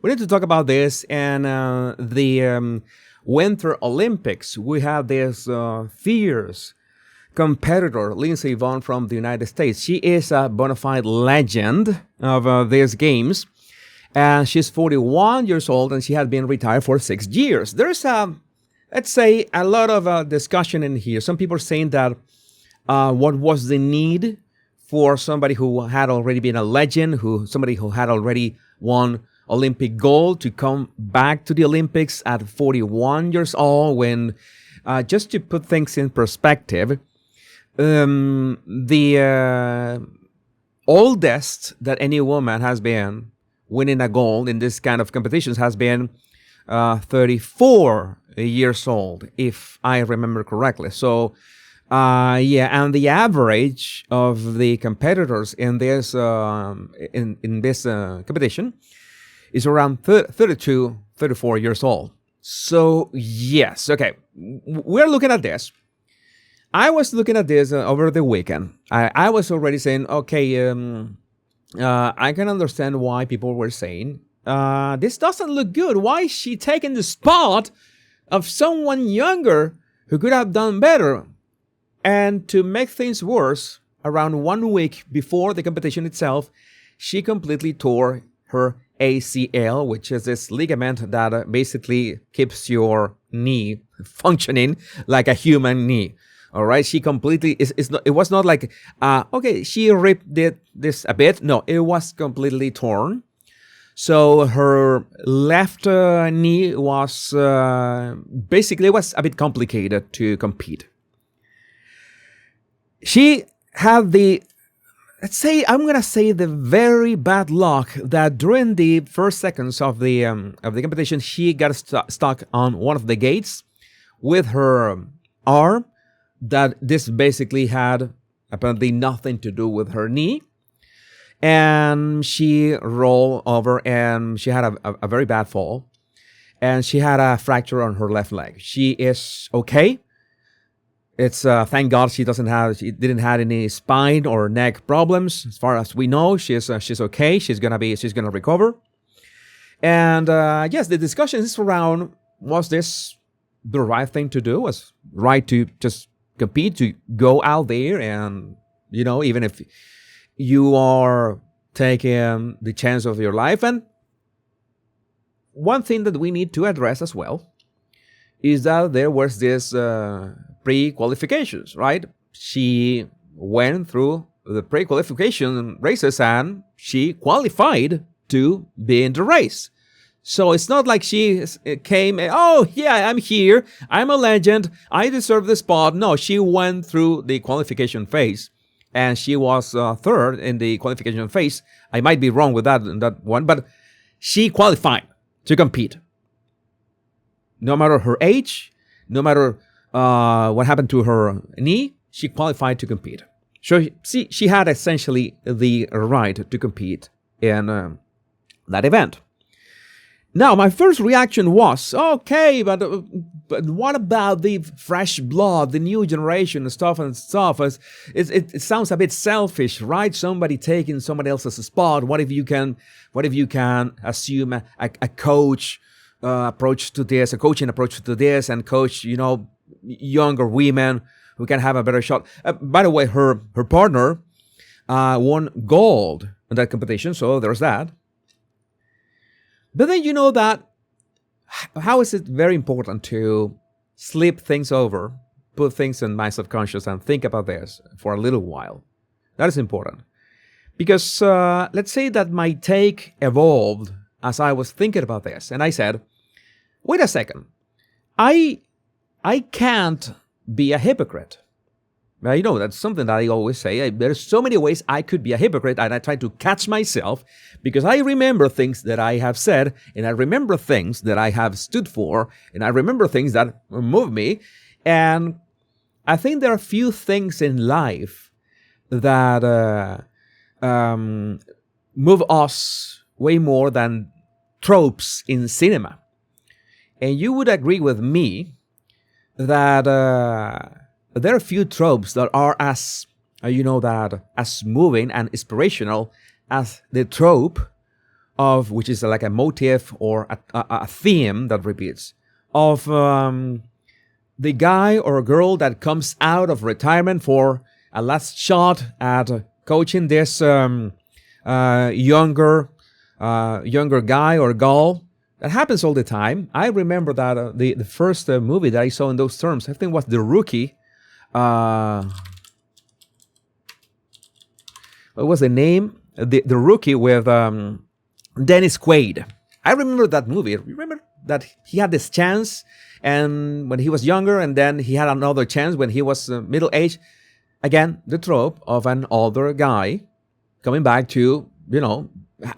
We need to talk about this. And the Winter Olympics, we have this fierce competitor, Lindsey Vonn from the United States. She is a bona fide legend of these games. And she's 41 years old, and she had been retired for 6 years. There's let's say, a lot of discussion in here. Some people are saying that what was the need for somebody who had already been a legend, somebody who had already won Olympic gold, to come back to the Olympics at 41 years old, when, just to put things in perspective, the oldest that any woman has been winning a gold in this kind of competitions has been 34 years old, if I remember correctly. So, and the average of the competitors in this competition is around 32, 34 years old. So, yes, okay, we're looking at this. I was looking at this over the weekend. I was already saying, okay, I can understand why people were saying, this doesn't look good. Why is she taking the spot of someone younger who could have done better? And to make things worse, around 1 week before the competition itself, she completely tore her ACL, which is this ligament that basically keeps your knee functioning like a human knee. All right, she completely it was not like okay, she ripped this a bit. No, it was completely torn. So her left knee was basically was a bit complicated to compete. She had let's say, I'm gonna say, the very bad luck that during the first seconds of the competition, she got stuck on one of the gates with her arm. That this basically had apparently nothing to do with her knee. And she rolled over, and she had a very bad fall. And she had a fracture on her left leg. She is okay. It's thank God she didn't have any spine or neck problems. As far as we know, she's okay. She's gonna recover. And yes, the discussion is around, was this the right thing to do? Was right to just compete, to go out there, and even if you are taking the chance of your life. And one thing that we need to address as well is that there was this pre-qualifications, right? She went through the pre-qualification races and she qualified to be in the race. So it's not like she came, oh yeah, I'm here, I'm a legend, I deserve the spot. No, she went through the qualification phase, and she was third in the qualification phase. I might be wrong with that one, but she qualified to compete. No matter her age, no matter what happened to her knee, she qualified to compete. So she had essentially the right to compete in that event. Now, my first reaction was, okay, but what about the fresh blood, the new generation and stuff? It sounds a bit selfish, right? Somebody taking somebody else's spot. What if you can assume a coach approach to this, a coaching approach to this, and coach, younger women who can have a better shot. By the way, her partner won gold in that competition, so there's that. But then that how is it very important to sleep things over, put things in my subconscious and think about this for a little while. That is important. Because let's say that my take evolved as I was thinking about this. And I said, wait a second. I can't be a hypocrite. That's something that I always say. There's so many ways I could be a hypocrite, and I try to catch myself because I remember things that I have said, and I remember things that I have stood for, and I remember things that move me. And I think there are few things in life that move us way more than tropes in cinema. And you would agree with me that there are few tropes that are as as moving and inspirational as the trope of, which is like a motif or a theme that repeats, of the guy or girl that comes out of retirement for a last shot at coaching this younger guy or girl. That happens all the time. I remember that the first movie that I saw in those terms, I think, was The Rookie. What was the name? The Rookie with Dennis Quaid. I remember that movie. Remember that he had this chance, and when he was younger, and then he had another chance when he was middle aged. Again, the trope of an older guy coming back to,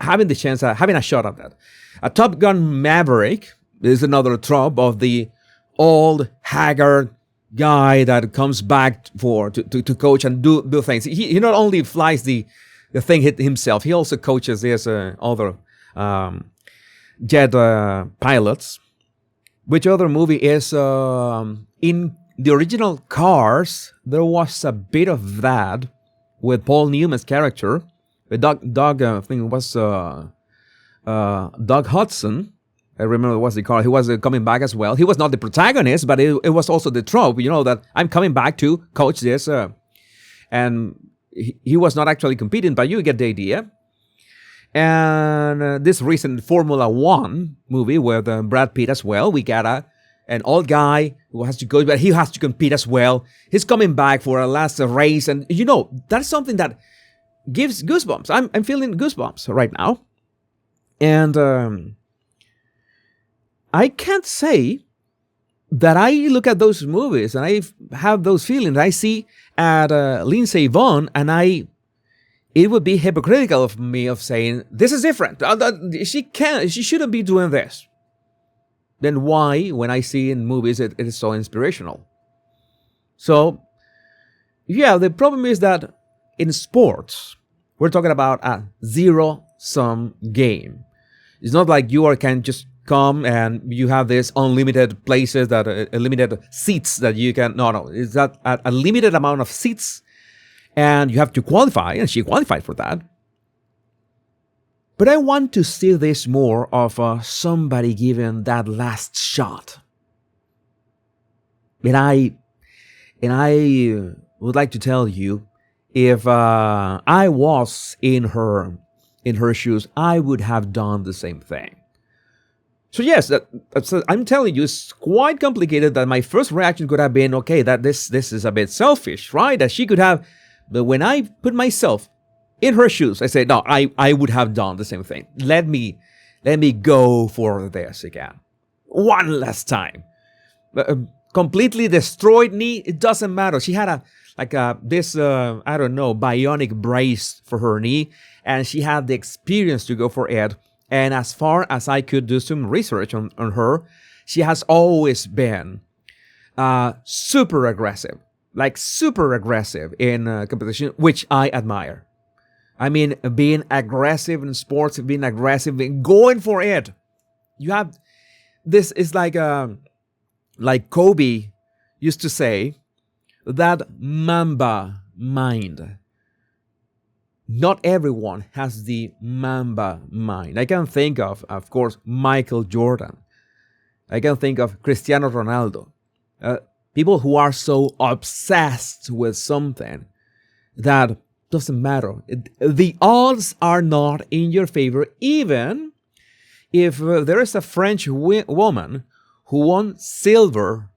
having the chance, having a shot at that. A Top Gun Maverick is another trope of the old, haggard guy that comes back to coach and do things. He not only flies the thing himself, he also coaches these other jet pilots. Which other movie is in the original Cars? There was a bit of that with Paul Newman's character. The dog I think it was Doug Hudson. I remember what was the car. He was coming back as well. He was not the protagonist, but it was also the trope, that I'm coming back to coach this. And he was not actually competing, but you get the idea. And this recent Formula One movie with Brad Pitt as well, we got an old guy who has to go, but he has to compete as well. He's coming back for a last race, and that's something that gives goosebumps. I'm feeling goosebumps right now, and I can't say that I look at those movies and I have those feelings. I see at Lindsey Vonn, and it would be hypocritical of me of saying this is different. She shouldn't be doing this. Then why, when I see in movies, it is so inspirational? So, yeah, the problem is that in sports, we're talking about a zero-sum game. It's not like you can just come and you have this unlimited places, unlimited seats that you can. No. It's that a limited amount of seats, and you have to qualify, and she qualified for that. But I want to see this more of somebody giving that last shot. And I would like to tell you, if I was in her shoes, I would have done the same thing. So yes, I'm telling you, it's quite complicated. That my first reaction could have been, okay, that this is a bit selfish, right? That she could have, but when I put myself in her shoes, I say, no, I would have done the same thing. Let me go for this again, one last time. Completely destroyed knee. It doesn't matter. She had this bionic brace for her knee, and she had the experience to go for it. And as far as I could do some research on her, she has always been super aggressive in competition, which I admire. I mean, being aggressive in sports, being aggressive in going for it. You have, this is like Kobe used to say, that Mamba mind. Not everyone has the Mamba mind. I can think of course, Michael Jordan. I can think of Cristiano Ronaldo. People who are so obsessed with something that doesn't matter. The odds are not in your favor, even if there is a French woman who won silver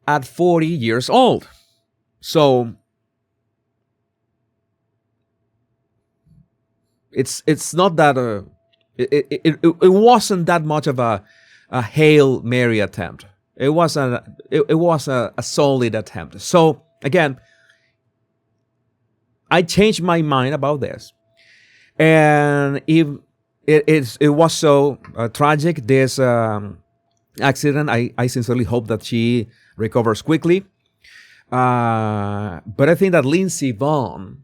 at 40 years old. So it's not that it wasn't that much of a Hail Mary attempt. It was a solid attempt. So again, I changed my mind about this, and if it was so tragic, this accident, I sincerely hope that she recovers quickly. But I think that Lindsey Vonn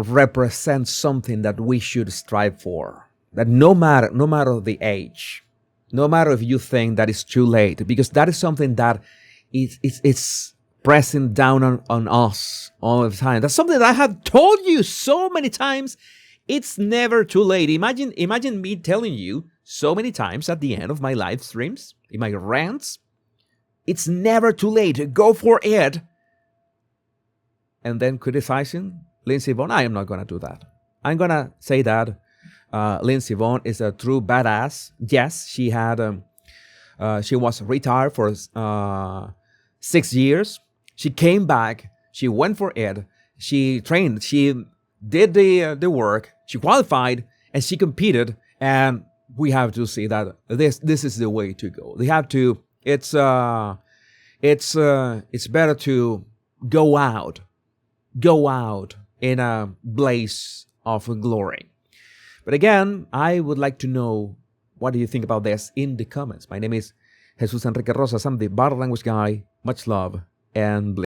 represents something that we should strive for. That no matter the age, no matter if you think that it's too late, because that is something that it's pressing down on us all the time. That's something that I have told you so many times It's never too late. Imagine me telling you so many times at the end of my live streams, in my rants, it's never too late. Go for it. And then criticizing Lindsey Vonn. I am not going to do that. I'm going to say that Lindsey Vonn is a true badass. Yes, she was retired for 6 years. She came back. She went for it. She trained. She did the work. She qualified and she competed. And we have to see that this is the way to go. They have to. It's better to go out in a blaze of glory. But again, I would like to know, what do you think about this in the comments? My name is Jesus Enrique Rosas. I'm the body language guy. Much love and bliss.